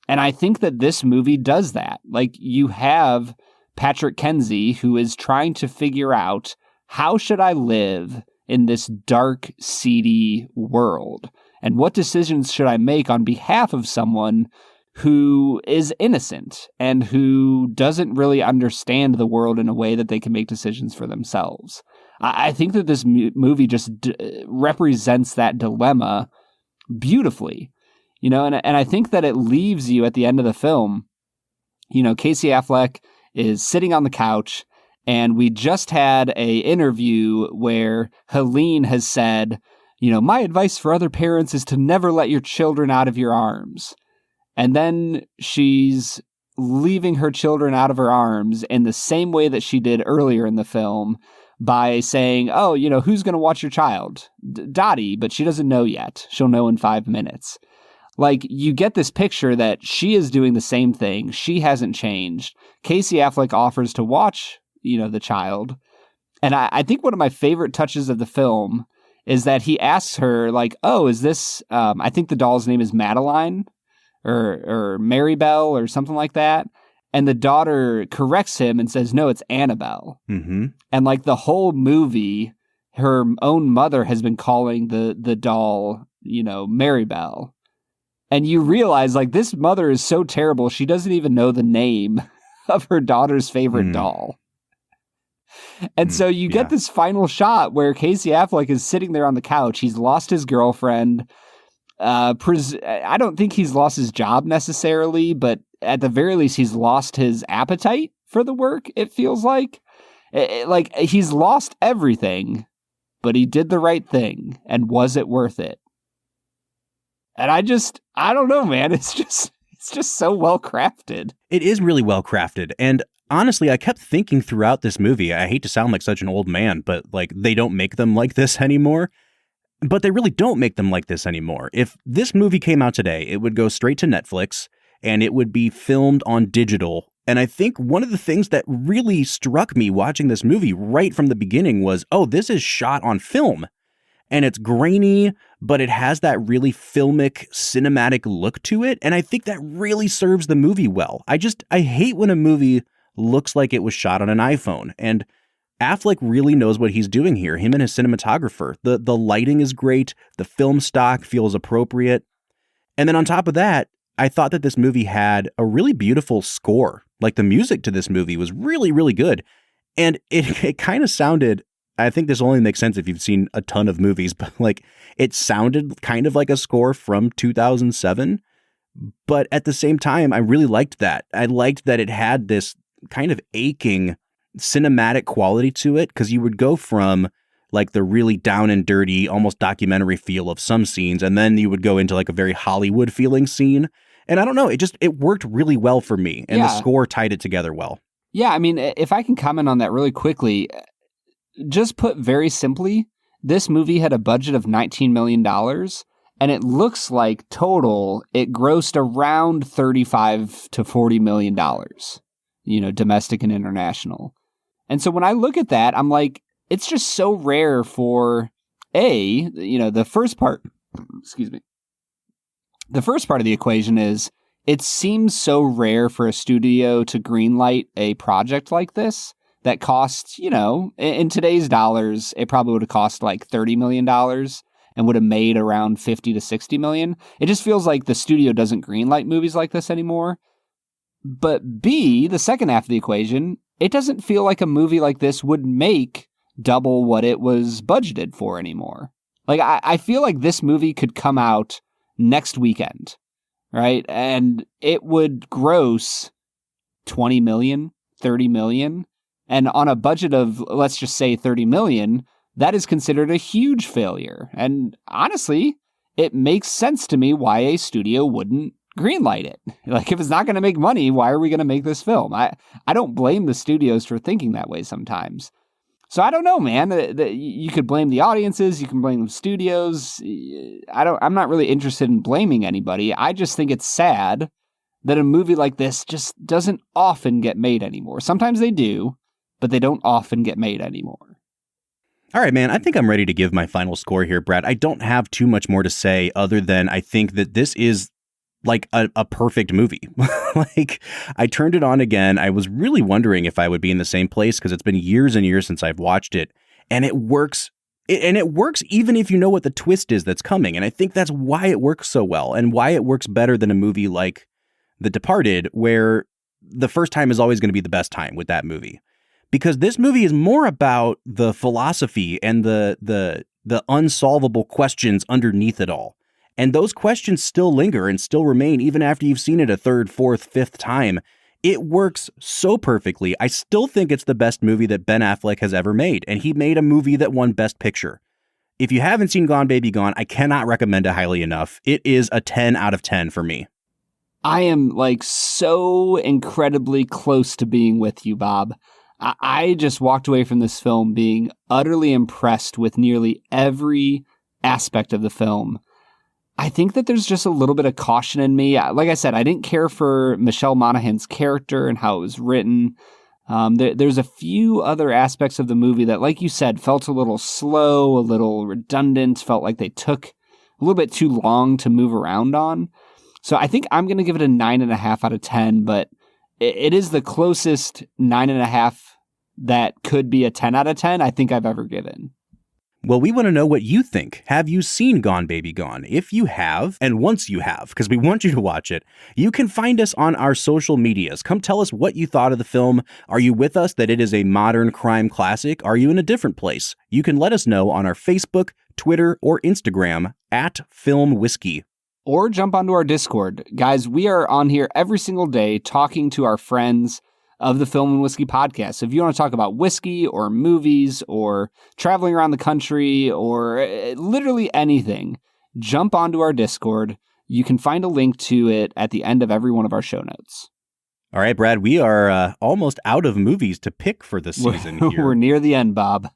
And I think that this movie does that. Like, you have Patrick Kenzie, who is trying to figure out, how should I live in this dark, seedy world? And what decisions should I make on behalf of someone who is innocent and who doesn't really understand the world in a way that they can make decisions for themselves? I think that this movie just represents that dilemma beautifully. You know, and I think that it leaves you at the end of the film. You know, Casey Affleck is sitting on the couch, and we just had an interview where Helene has said, you know, my advice for other parents is to never let your children out of your arms. And then she's leaving her children out of her arms in the same way that she did earlier in the film by saying, oh, you know, who's going to watch your child? Dottie, but she doesn't know yet. She'll know in 5 minutes. Like, you get this picture that she is doing the same thing. She hasn't changed. Casey Affleck offers to watch, you know, the child. And I think one of my favorite touches of the film is that he asks her, like, oh, is this, I think the doll's name is Madeline or Maribel or something like that. And the daughter corrects him and says, no, it's Annabelle. Mm-hmm. And like the whole movie, her own mother has been calling the doll, you know, Maribel. And you realize, like, this mother is so terrible, she doesn't even know the name of her daughter's favorite doll. And so you get this final shot where Casey Affleck is sitting there on the couch. He's lost his girlfriend. I don't think he's lost his job necessarily, but at the very least, he's lost his appetite for the work, it feels like. Like, he's lost everything, but he did the right thing. And was it worth it? And I don't know, man. It's just so well crafted. It is really well crafted. And honestly, I kept thinking throughout this movie, I hate to sound like such an old man, but like, they don't make them like this anymore. But they really don't make them like this anymore. If this movie came out today, it would go straight to Netflix and it would be filmed on digital. And I think one of the things that really struck me watching this movie right from the beginning was, oh, this is shot on film. And it's grainy, but it has that really filmic, cinematic look to it. And I think that really serves the movie well. I hate when a movie looks like it was shot on an iPhone. And Affleck really knows what he's doing here, him and his cinematographer. The lighting is great. The film stock feels appropriate. And then on top of that, I thought that this movie had a really beautiful score. Like, the music to this movie was really, really good. And it kind of sounded, I think this only makes sense if you've seen a ton of movies, but like, it sounded kind of like a score from 2007. But at the same time, I really liked that. I liked that it had this kind of aching cinematic quality to it, because you would go from like the really down and dirty, almost documentary feel of some scenes, and then you would go into like a very Hollywood feeling scene. And I don't know, it worked really well for me, and the score tied it together well. Yeah, I mean, if I can comment on that really quickly, just put very simply, this movie had a budget of $19 million, and it looks like total, it grossed around $35 to $40 million, you know, domestic and international. And so when I look at that, I'm like, it's just so rare for you know, the first part, the first part of the equation is, it seems so rare for a studio to greenlight a project like this that costs, you know, in today's dollars, it probably would have cost like $30 million and would have made around $50 to $60 million. It just feels like the studio doesn't greenlight movies like this anymore. But B, the second half of the equation, it doesn't feel like a movie like this would make double what it was budgeted for anymore. Like, I feel like this movie could come out next weekend, right? And it would gross 20 million, 30 million. And on a budget of, let's just say 30 million, that is considered a huge failure. And honestly, it makes sense to me why a studio wouldn't greenlight it. Like, if it's not going to make money, why are we going to make this film? I don't blame the studios for thinking that way sometimes. So I don't know, man. You could blame the audiences, you can blame the studios. I'm not really interested in blaming anybody. I just think it's sad that a movie like this just doesn't often get made anymore. Sometimes they do, but they don't often get made anymore. All right, man, I think I'm ready to give my final score here, Brad. I don't have too much more to say other than I think that this is like a perfect movie. Like, I turned it on again. I was really wondering if I would be in the same place because it's been years and years since I've watched it. And it works. And it works even if you know what the twist is that's coming. And I think that's why it works so well and why it works better than a movie like The Departed, where the first time is always going to be the best time with that movie. Because this movie is more about the philosophy and the unsolvable questions underneath it all. And those questions still linger and still remain even after you've seen it a third, fourth, fifth time. It works so perfectly. I still think it's the best movie that Ben Affleck has ever made. And he made a movie that won Best Picture. If you haven't seen Gone Baby Gone, I cannot recommend it highly enough. It is a 10 out of 10 for me. I am like so incredibly close to being with you, Bob. I just walked away from this film being utterly impressed with nearly every aspect of the film. I think that there's just a little bit of caution in me. Like I said, I didn't care for Michelle Monaghan's character and how it was written. There's a few other aspects of the movie that, like you said, felt a little slow, a little redundant, felt like they took a little bit too long to move around on. So I think I'm going to give it a 9.5 out of 10, but it is the closest 9.5 that could be a 10 out of 10 I think I've ever given. Well, we want to know what you think. Have you seen Gone Baby Gone? If you have, and once you have, because we want you to watch it, you can find us on our social medias. Come tell us what you thought of the film. Are you with us that it is a modern crime classic? Are you in a different place? You can let us know on our Facebook, Twitter, or Instagram @FilmWhiskey. Or jump onto our Discord. Guys, we are on here every single day talking to our friends of the Film and Whiskey podcast. So if you want to talk about whiskey or movies or traveling around the country or literally anything, jump onto our Discord. You can find a link to it at the end of every one of our show notes. All right, Brad, we are almost out of movies to pick for this season here. We're near the end, Bob.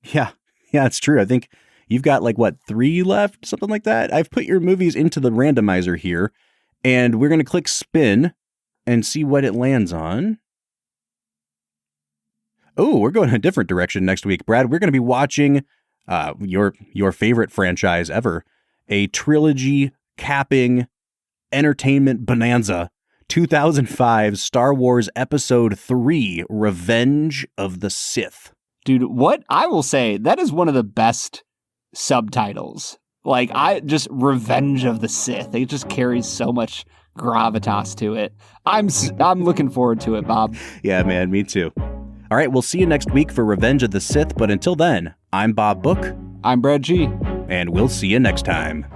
Yeah, it's true. I think you've got 3 left, something like that. I've put your movies into the randomizer here, and we're going to click spin and see what it lands on. Oh, we're going a different direction next week, Brad. We're going to be watching your favorite franchise ever, a trilogy capping entertainment bonanza, 2005 Star Wars Episode 3, Revenge of the Sith. Dude, what I will say, that is one of the best subtitles. Revenge of the Sith. It just carries so much gravitas to it. I'm looking forward to it, Bob. Yeah, man, me too. All right, we'll see you next week for Revenge of the Sith, but until then, I'm Bob Book. I'm Brad G. And we'll see you next time.